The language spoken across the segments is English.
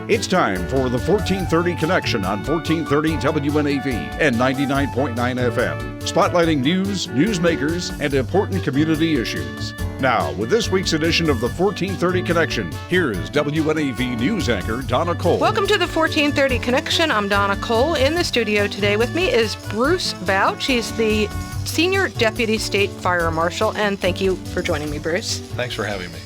It's time for the 1430 Connection on 1430 WNAV and 99.9 FM, spotlighting news, newsmakers, and important community issues. Now, with this week's edition of the 1430 Connection, here is WNAV news anchor Donna Cole. Welcome to the 1430 Connection. I'm Donna Cole. In the studio today with me is Bruce Bouch. He's the Senior Deputy State Fire Marshal, and thank you for joining me, Bruce. Thanks for having me.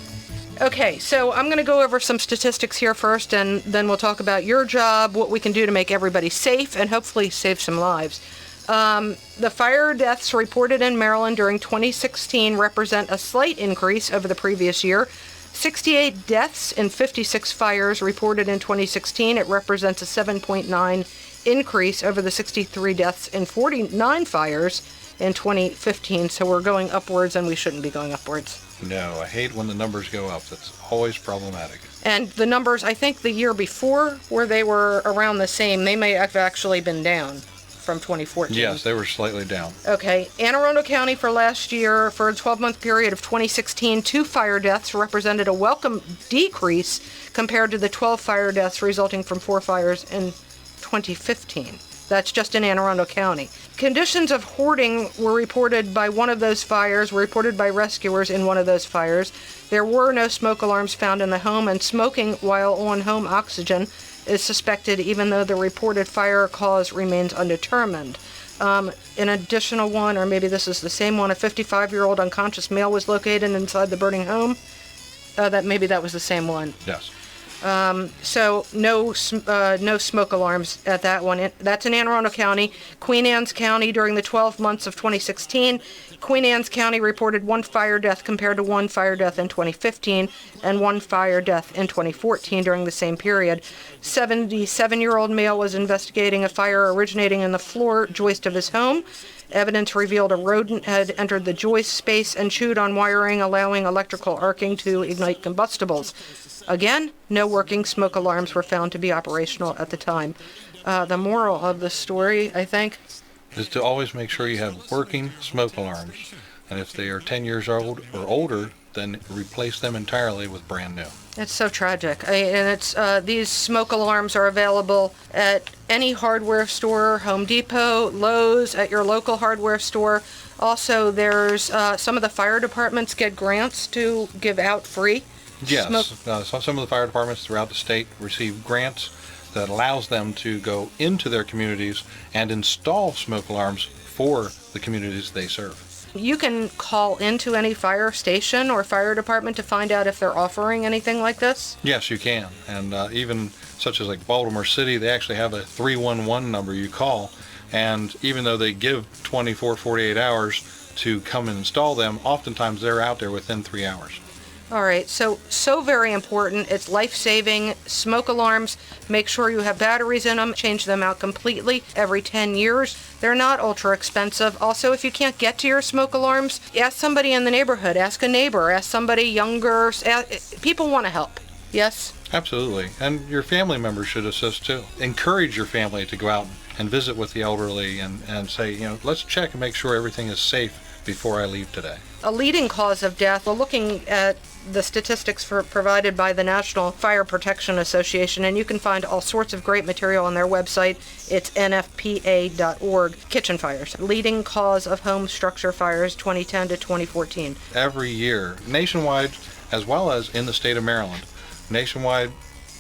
Okay, so I'm going to go over some statistics here first, and then we'll talk about your job, what we can do to make everybody safe, and hopefully save some lives. The fire deaths reported in Maryland during 2016 represent a slight increase over the previous year. 68 deaths in 56 fires reported in 2016. It represents a 7.9 increase over the 63 deaths in 49 fires in 2015. So we're going upwards, and we shouldn't be going upwards. No, I hate when the numbers go up. That's always problematic. And the numbers, I think the year before, where they were around the same, they may have actually been down from 2014. Yes, they were slightly down. Okay. Anne Arundel County for last year, for a 12-month period of 2016, 2 fire deaths represented a welcome decrease compared to the 12 fire deaths resulting from 4 fires in 2015. That's just in Anne Arundel County. Conditions of hoarding were reported by one of those fires, were reported by rescuers in one of those fires. There were no smoke alarms found in the home, and smoking while on home oxygen is suspected, even though the reported fire cause remains undetermined. An additional one, or maybe this is the same one, a 55-year-old unconscious male was located inside the burning home. Maybe that was the same one. Yes. So no smoke alarms at that one. That's in Anne Arundel County. Queen Anne's County during the 12 months of 2016, Queen Anne's County reported 1 fire death compared to 1 fire death in 2015 and 1 fire death in 2014 during the same period. 77-year-old male was investigating a fire originating in the floor joist of his home. Evidence revealed a rodent had entered the joist space and chewed on wiring, allowing electrical arcing to ignite combustibles. Again, no working smoke alarms were found to be operational at the time. The moral of the story, I think, is to always make sure you have working smoke alarms. And if they are 10 years old or older, then replace them entirely with brand new. It's so tragic. These smoke alarms are available at any hardware store, Home Depot, Lowe's, at your local hardware store. Also, there's some of the fire departments get grants to give out free. Yes, some of the fire departments throughout the state receive grants that allows them to go into their communities and install smoke alarms for the communities they serve. You can call into any fire station or fire department to find out if they're offering anything like this? Yes, you can. And even such as like Baltimore City, they actually have a 311 number you call. And even though they give 24, 48 hours to come and install them, oftentimes they're out there within 3 hours. All right, so very important. It's life-saving. Smoke alarms, make sure you have batteries in them. Change them out completely every 10 years. They're not ultra expensive. Also, if you can't get to your smoke alarms, ask somebody in the neighborhood. Ask a neighbor. Ask somebody younger. People want to help. Yes? Absolutely. And your family members should assist too. Encourage your family to go out and visit with the elderly and say, let's check and make sure everything is safe before I leave today. A leading cause of death, we're looking at the statistics provided by the National Fire Protection Association, and you can find all sorts of great material on their website. It's nfpa.org. Kitchen fires, leading cause of home structure fires 2010 to 2014. Every year, nationwide, as well as in the state of Maryland, nationwide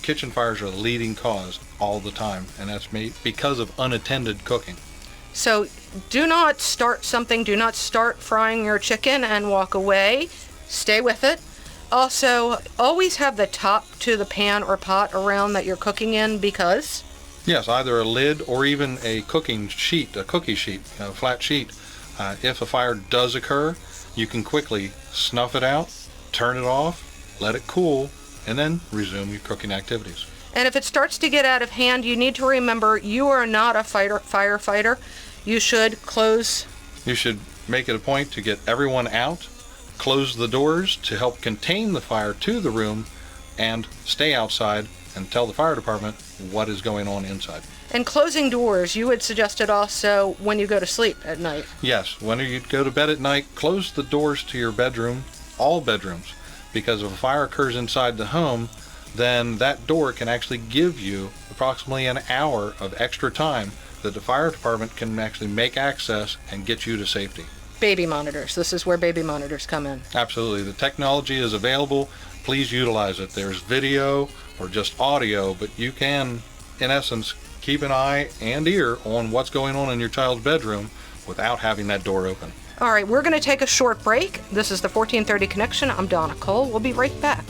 kitchen fires are the leading cause all the time, and that's because of unattended cooking. So do not start something. Do not start frying your chicken and walk away. Stay with it. Also, always have the top to the pan or pot around that you're cooking in because? Yes, either a lid or even a cookie sheet, a flat sheet. If a fire does occur, you can quickly snuff it out, turn it off, let it cool, and then resume your cooking activities. And if it starts to get out of hand, you need to remember you are not a firefighter. You should close. You should make it a point to get everyone out, close the doors to help contain the fire to the room, and stay outside and tell the fire department what is going on inside. And closing doors, you had suggested also when you go to sleep at night. Yes, when you go to bed at night, close the doors to your bedroom, all bedrooms, because if a fire occurs inside the home, then that door can actually give you approximately an hour of extra time that the fire department can actually make access and get you to safety. Baby monitors. This is where baby monitors come in. Absolutely. The technology is available. Please utilize it. There's video or just audio, but you can, in essence, keep an eye and ear on what's going on in your child's bedroom without having that door open. All right, we're going to take a short break. This is the 1430 Connection. I'm Donna Cole. We'll be right back.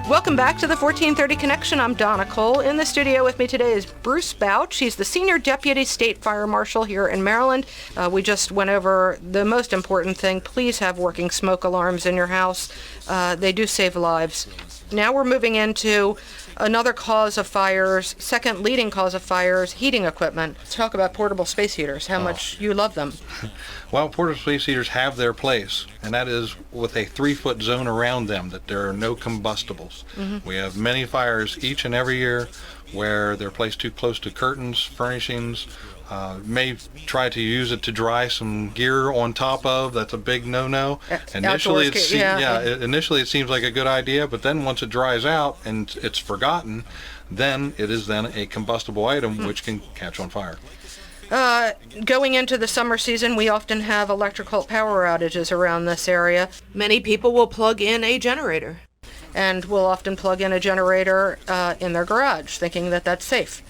Welcome back to the 1430 Connection. I'm Donna Cole. In the studio with me today is Bruce Bouch. He's the Senior Deputy State Fire Marshal here in Maryland. We just went over the most important thing. Please have working smoke alarms in your house. They do save lives. Now we're moving into another cause of fires, second leading cause of fires, heating equipment. Let's talk about portable space heaters, how much you love them. Well, portable space heaters have their place, and that is with a 3-foot zone around them, that there are no combustibles. We have many fires each and every year where they're placed too close to curtains, furnishings, may try to use it to dry some gear on top of. That's a big no-no. Initially, initially it seems like a good idea, but then once it dries out and it's forgotten, then it is then a combustible item which can catch on fire. Going into the summer season, we often have electrical power outages around this area. Many people will plug in a generator, and will often plug in a generator in their garage, thinking that that's safe.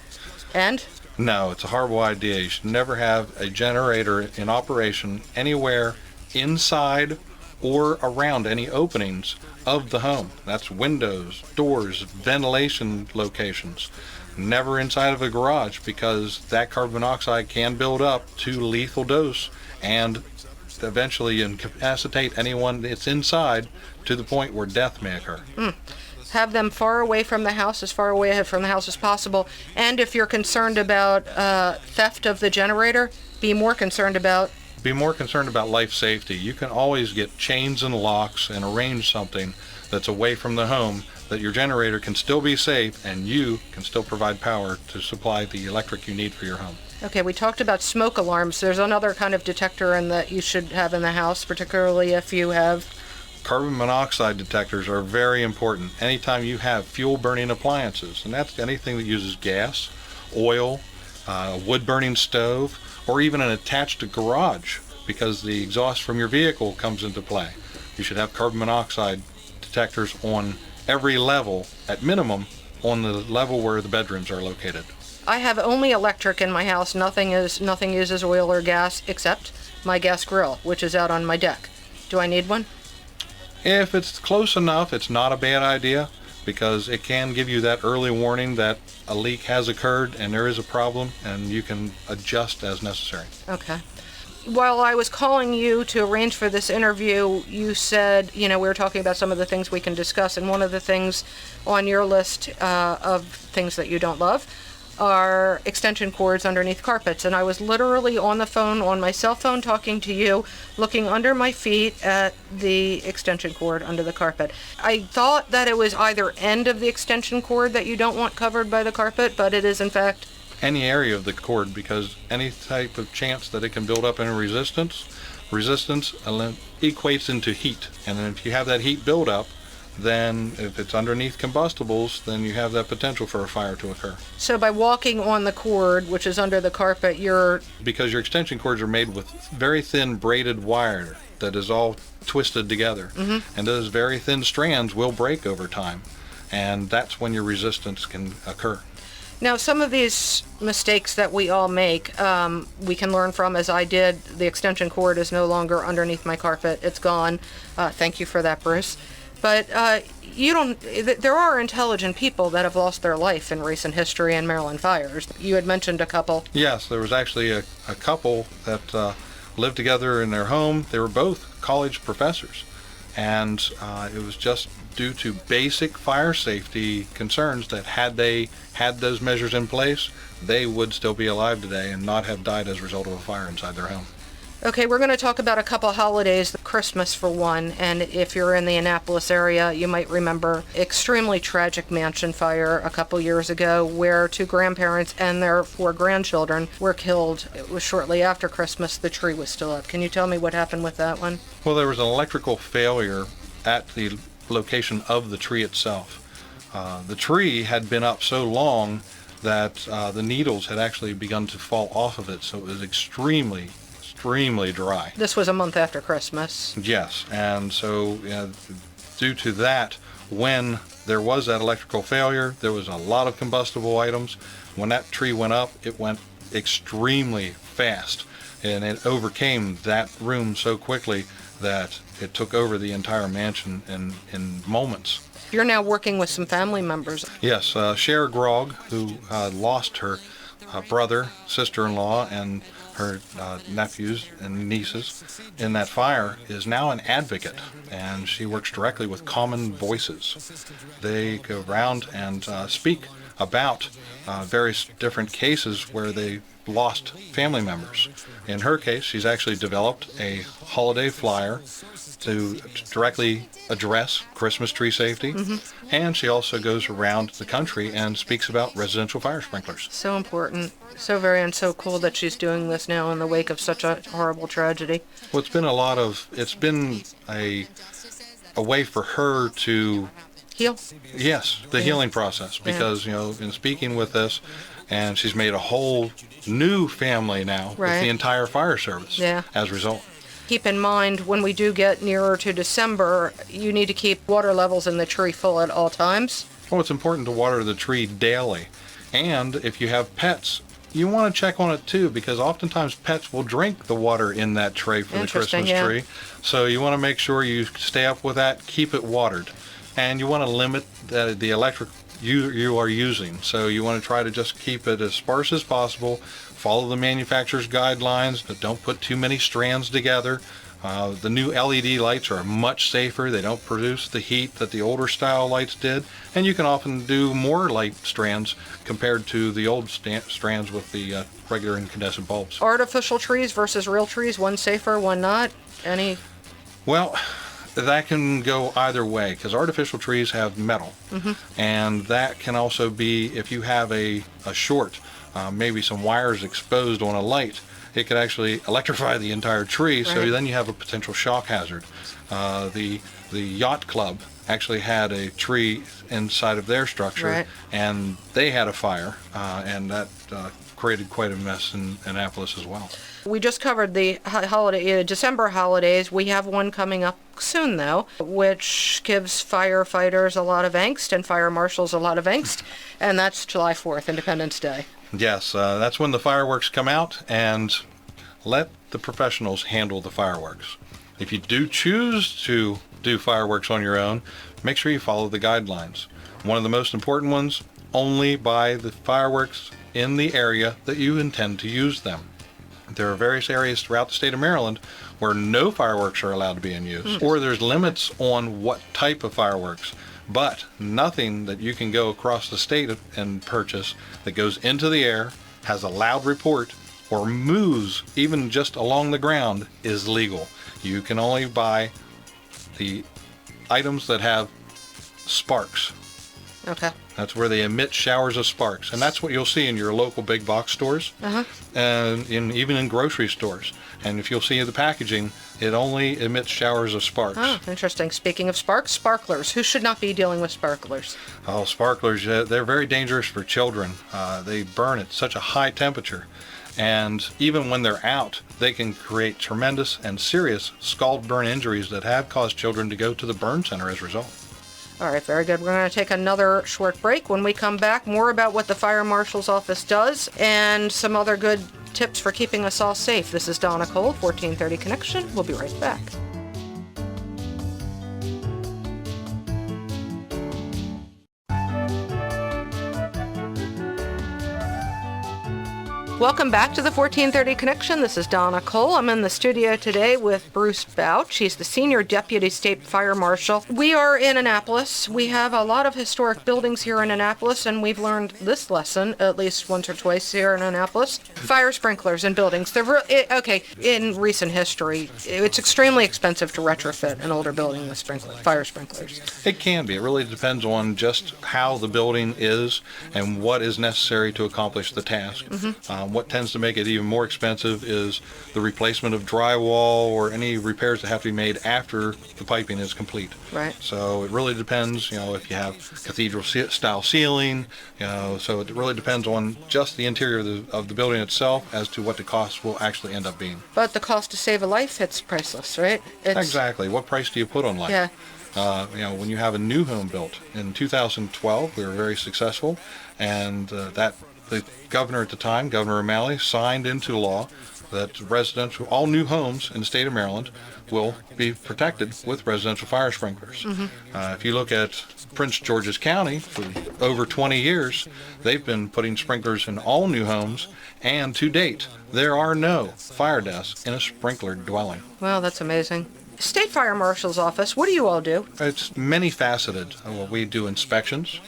And no, it's a horrible idea. You should never have a generator in operation anywhere inside or around any openings of the home. That's windows, doors, ventilation locations. Never inside of a garage, because that carbon monoxide can build up to lethal dose and eventually incapacitate anyone that's inside to the point where death may occur. Have them far away from the house, as far away from the house as possible. And if you're concerned about theft of the generator, be more concerned about life safety. You can always get chains and locks and arrange something that's away from the home, that your generator can still be safe and you can still provide power to supply the electric you need for your home. Okay, we talked about smoke alarms. There's another kind of detector that you should have in the house, particularly if you have... Carbon monoxide detectors are very important anytime you have fuel burning appliances, and that's anything that uses gas, oil, wood burning stove, or even an attached garage, because the exhaust from your vehicle comes into play. You should have carbon monoxide detectors on every level, at minimum on the level where the bedrooms are located. I have only electric in my house. Nothing uses oil or gas except my gas grill, which is out on my deck. Do I need one? If it's close enough, it's not a bad idea, because it can give you that early warning that a leak has occurred and there is a problem, and you can adjust as necessary. Okay. While I was calling you to arrange for this interview, you said, we were talking about some of the things we can discuss, and one of the things on your list of things that you don't love are extension cords underneath carpets. And I was literally on the phone, on my cell phone, talking to you, looking under my feet at the extension cord under the carpet. I thought that it was either end of the extension cord that you don't want covered by the carpet, but it is in fact any area of the cord, because any type of chance that it can build up in resistance equates into heat. And if you have that heat build up, then if it's underneath combustibles, then you have that potential for a fire to occur. So by walking on the cord, which is under the carpet, because your extension cords are made with very thin braided wire that is all twisted together. And those very thin strands will break over time, and that's when your resistance can occur. Now, some of these mistakes that we all make, we can learn from, as I did. The extension cord is no longer underneath my carpet. It's gone. Thank you for that, Bruce. But there are intelligent people that have lost their life in recent history in Maryland fires. You had mentioned a couple. Yes, there was actually a couple that lived together in their home. They were both college professors, and it was just due to basic fire safety concerns that had they had those measures in place, they would still be alive today and not have died as a result of a fire inside their home. Okay, we're going to talk about a couple holidays, Christmas for one, and if you're in the Annapolis area, you might remember extremely tragic mansion fire a couple years ago where 2 grandparents and their 4 grandchildren were killed. It was shortly after Christmas. The tree was still up. Can you tell me what happened with that one? Well, there was an electrical failure at the location of the tree itself. The tree had been up so long that the needles had actually begun to fall off of it, so it was extremely dry. This was a month after Christmas. Yes, and so due to that, when there was that electrical failure, there was a lot of combustible items. When that tree went up, it went extremely fast, and it overcame that room so quickly that it took over the entire mansion in moments. You're now working with some family members. Yes, Cher Grog, who lost her brother, sister-in-law, and her nephews and nieces in that fire, is now an advocate, and she works directly with Common Voices. They go around and speak about various different cases where they lost family members. In her case, she's actually developed a holiday flyer to directly address Christmas tree safety, and she also goes around the country and speaks about residential fire sprinklers. So important. So very and so cool that she's doing this now in the wake of such a horrible tragedy. Well, it's been a way for her to Heal? Yes, the healing process, because in speaking with this, and she's made a whole new family now with the entire fire service as a result. Keep in mind, when we do get nearer to December, you need to keep water levels in the tree full at all times. Well, it's important to water the tree daily, and if you have pets, you want to check on it too, because oftentimes pets will drink the water in that tray for the Christmas tree. So you want to make sure you stay up with that, keep it watered. And you want to limit the electric you are using. So you want to try to just keep it as sparse as possible, follow the manufacturer's guidelines, but don't put too many strands together. The new LED lights are much safer. They don't produce the heat that the older style lights did, and you can often do more light strands compared to the old strands with the regular incandescent bulbs. Artificial trees versus real trees, one safer, one not? Any? Well, that can go either way, because artificial trees have metal, and that can also be, if you have a short, maybe some wires exposed on a light, it could actually electrify the entire tree, so then you have a potential shock hazard. The yacht club actually had a tree inside of their structure, and they had a fire, and that created quite a mess in Annapolis as well. We just covered the December holidays. We have one coming up soon, though, which gives firefighters a lot of angst and fire marshals a lot of angst, and that's July 4th, Independence Day. Yes, that's when the fireworks come out, and let the professionals handle the fireworks. If you do choose to do fireworks on your own, make sure you follow the guidelines. One of the most important ones, only buy the fireworks in the area that you intend to use them. There are various areas throughout the state of Maryland where no fireworks are allowed to be in use, or there's limits on what type of fireworks, but nothing that you can go across the state and purchase that goes into the air, has a loud report, or moves even just along the ground is legal. You can only buy the items that have sparks. Okay. That's where they emit showers of sparks, and that's what you'll see in your local big box stores, and even in grocery stores. And if you'll see the packaging, it only emits showers of sparks. Oh, interesting. Speaking of sparks, sparklers. Who should not be dealing with sparklers? Oh, sparklers, they're very dangerous for children. They burn at such a high temperature, and even when they're out, they can create tremendous and serious scald burn injuries that have caused children to go to the burn center as a result. All right, very good. We're going to take another short break. When we come back, more about what the Fire Marshal's Office does and some other good tips for keeping us all safe. This is Donna Cole, 1430 Connection. We'll be right back. Welcome back to the 1430 Connection. This is Donna Cole. I'm in the studio today with Bruce Bouch. He's the Senior Deputy State Fire Marshal. We are in Annapolis. We have a lot of historic buildings here in Annapolis, and we've learned this lesson at least once or twice here in Annapolis. Fire sprinklers in buildings. They're in recent history, it's extremely expensive to retrofit an older building with fire sprinklers. It can be. It really depends on just how the building is and what is necessary to accomplish the task. What tends to make it even more expensive is the replacement of drywall or any repairs that have to be made after the piping is complete. Right. So it really depends, if you have cathedral style ceiling, so it really depends on just the interior of the building itself as to what the cost will actually end up being. But the cost to save a life, it's priceless, right? Exactly. What price do you put on life? Yeah. When you have a new home built in 2012, we were very successful, and the governor at the time, Governor O'Malley, signed into law that all new homes in the state of Maryland will be protected with residential fire sprinklers. If you look at Prince George's County, for over 20 years, they've been putting sprinklers in all new homes, and to date, there are no fire deaths in a sprinklered dwelling. Wow, that's amazing. State Fire Marshal's office, what do you all do? It's many faceted. We do inspections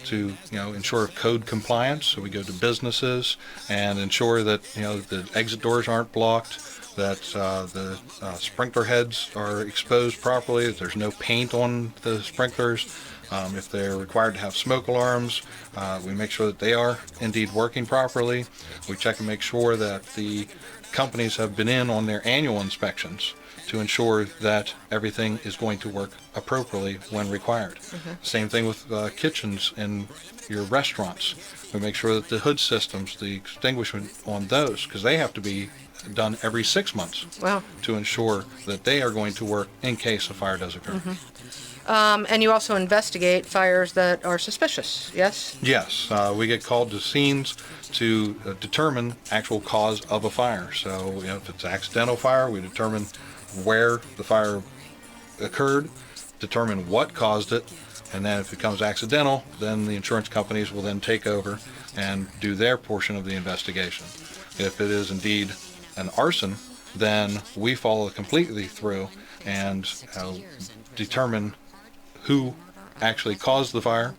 to ensure code compliance. So we go to businesses and ensure that the exit doors aren't blocked, that the sprinkler heads are exposed properly, that there's no paint on the sprinklers. If they're required to have smoke alarms, we make sure that they are indeed working properly. We check and make sure that the companies have been in on their annual inspections to ensure that everything is going to work appropriately when required. Same thing with kitchens in your restaurants. We make sure that the hood systems, the extinguishment on those, because they have to be done every 6 months. Wow. To ensure that they are going to work in case a fire does occur. And you also investigate fires that are suspicious, yes? Yes, we get called to scenes to determine actual cause of a fire. So if it's accidental fire, we determine where the fire occurred, determine what caused it, and then if it becomes accidental, then the insurance companies will then take over and do their portion of the investigation. If it is indeed an arson, then we follow completely through and determine who actually caused the fire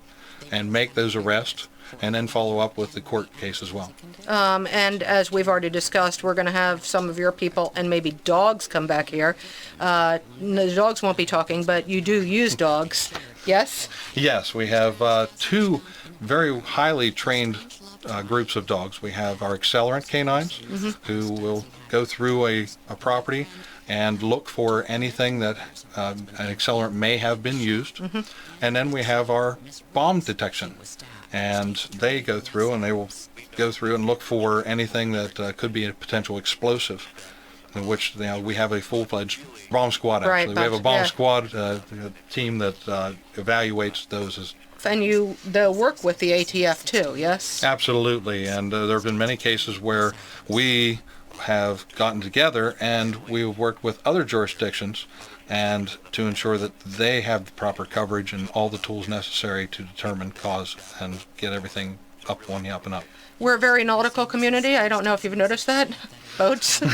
and make those arrests, and then follow up with the court case as well. And as we've already discussed, we're going to have some of your people and maybe dogs come back here. The dogs won't be talking, but you do use dogs, yes? Yes, we have two very highly trained groups of dogs. We have our accelerant canines who will go through a property and look for anything that an accelerant may have been used. And then we have our bomb detection. And they go through and look for anything that could be a potential explosive, in which we have a full-fledged bomb squad. Actually, we have a bomb squad team that evaluates those. And they'll work with the ATF too, yes? Absolutely, and there have been many cases where we have gotten together and we've worked with other jurisdictions and to ensure that they have the proper coverage and all the tools necessary to determine cause and get everything up on the up and up. We're a very nautical community. I don't know if you've noticed that. Boats. There's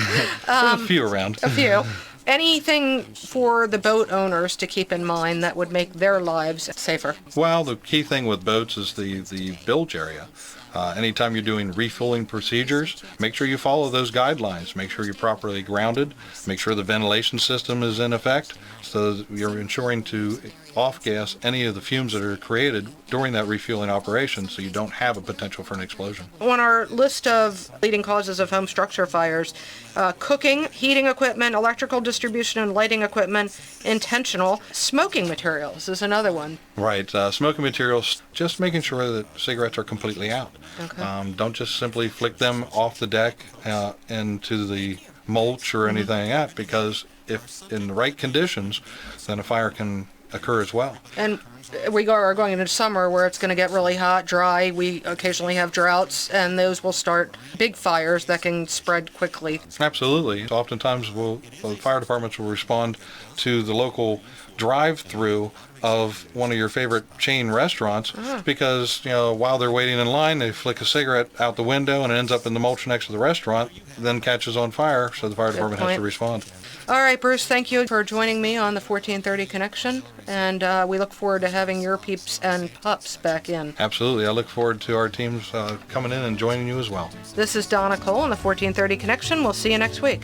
a few around. A few. Anything for the boat owners to keep in mind that would make their lives safer? Well, the key thing with boats is the bilge area. Anytime you're doing refueling procedures, make sure you follow those guidelines. Make sure you're properly grounded. Make sure the ventilation system is in effect, so that you're ensuring to off-gas any of the fumes that are created during that refueling operation, so you don't have a potential for an explosion. On our list of leading causes of home structure fires, cooking, heating equipment, electrical distribution and lighting equipment, intentional. Smoking materials is another one. Right. Smoking materials, just making sure that cigarettes are completely out. Okay. Don't just simply flick them off the deck into the mulch or anything like that, because if in the right conditions, then a fire can occur as well. And we are going into summer where it's going to get really hot, dry. We occasionally have droughts, and those will start big fires that can spread quickly. Absolutely. Oftentimes, the fire departments will respond to the local drive-through of one of your favorite chain restaurants because, while they're waiting in line, they flick a cigarette out the window and it ends up in the mulch next to the restaurant, then catches on fire, so the fire department has to respond. All right, Bruce, thank you for joining me on the 1430 Connection, and we look forward to having your peeps and pups back in. Absolutely. I look forward to our teams coming in and joining you as well. This is Donna Cole on the 1430 Connection. We'll see you next week.